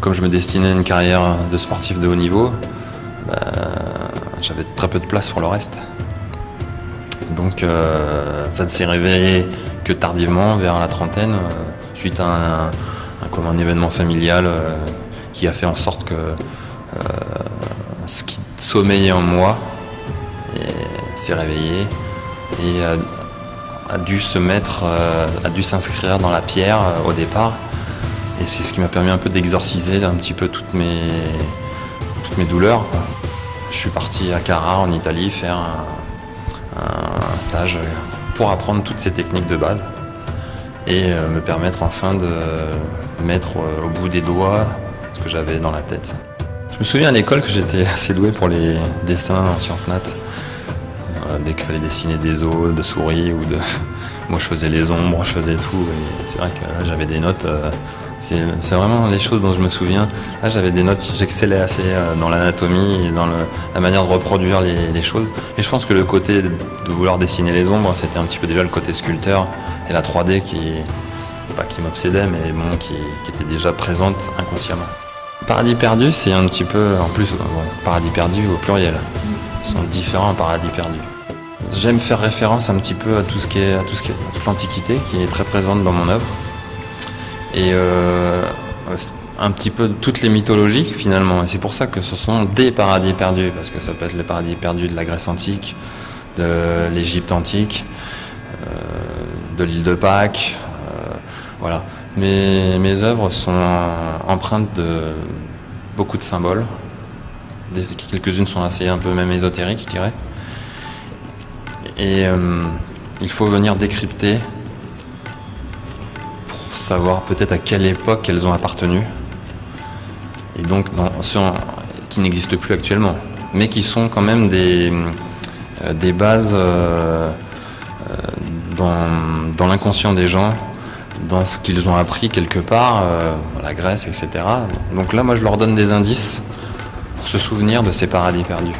comme je me destinais à une carrière de sportif de haut niveau, j'avais très peu de place pour le reste. Donc ça ne s'est réveillé que tardivement, vers la trentaine, suite à un événement familial qui a fait en sorte que ce qui sommeillait en moi s'est réveillé et a dû s'inscrire dans la pierre au départ. Et c'est ce qui m'a permis un peu d'exorciser un petit peu toutes mes douleurs, quoi. Je suis parti à Carrare en Italie faire un stage pour apprendre toutes ces techniques de base et me permettre enfin de mettre au bout des doigts ce que j'avais dans la tête. Je me souviens à l'école que j'étais assez doué pour les dessins en sciences nat. Dès qu'il fallait dessiner des os de souris ou de... Moi je faisais les ombres, je faisais tout et c'est vrai que là j'avais des notes, c'est vraiment les choses dont je me souviens. Là j'avais des notes, j'excellais assez dans l'anatomie et dans la manière de reproduire les choses. Et je pense que le côté de vouloir dessiner les ombres, c'était un petit peu déjà le côté sculpteur et la 3D qui m'obsédait, mais bon, qui était déjà présente inconsciemment. Paradis perdu, c'est un petit peu, en plus, paradis perdu au pluriel. Ils sont différents, paradis perdus. J'aime faire référence un petit peu à toute l'Antiquité qui est très présente dans mon œuvre. Et un petit peu toutes les mythologies finalement. Et c'est pour ça que ce sont des paradis perdus, parce que ça peut être les paradis perdus de la Grèce antique, de l'Égypte antique, de l'île de Pâques. Voilà. Mes œuvres sont empreintes de beaucoup de symboles. Quelques-unes sont assez un peu même ésotériques, je dirais. Et il faut venir décrypter pour savoir peut-être à quelle époque elles ont appartenu. Et donc, qui n'existent plus actuellement, mais qui sont quand même des bases dans l'inconscient des gens, dans ce qu'ils ont appris quelque part, la Grèce, etc. Donc là, moi, je leur donne des indices pour se souvenir de ces paradis perdus.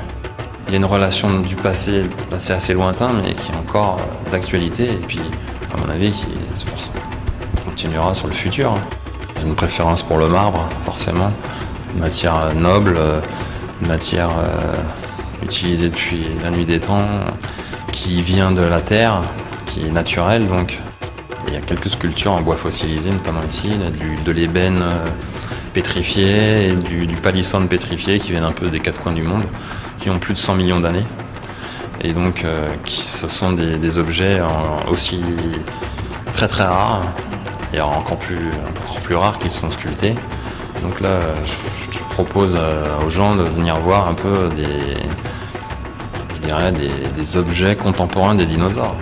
Il y a une relation du passé assez lointain, mais qui est encore d'actualité, et puis, à mon avis, qui continuera sur le futur. J'ai une préférence pour le marbre, forcément. Une matière noble, une matière utilisée depuis la nuit des temps, qui vient de la terre, qui est naturelle, donc. Il y a quelques sculptures en bois fossilisé, notamment ici, de l'ébène pétrifié et du palissandre pétrifié qui viennent un peu des quatre coins du monde, qui ont plus de 100 millions d'années. Et donc, ce sont des objets aussi très très rares, et encore plus rares qu'ils sont sculptés. Donc là, je propose aux gens de venir voir un peu des objets contemporains des dinosaures.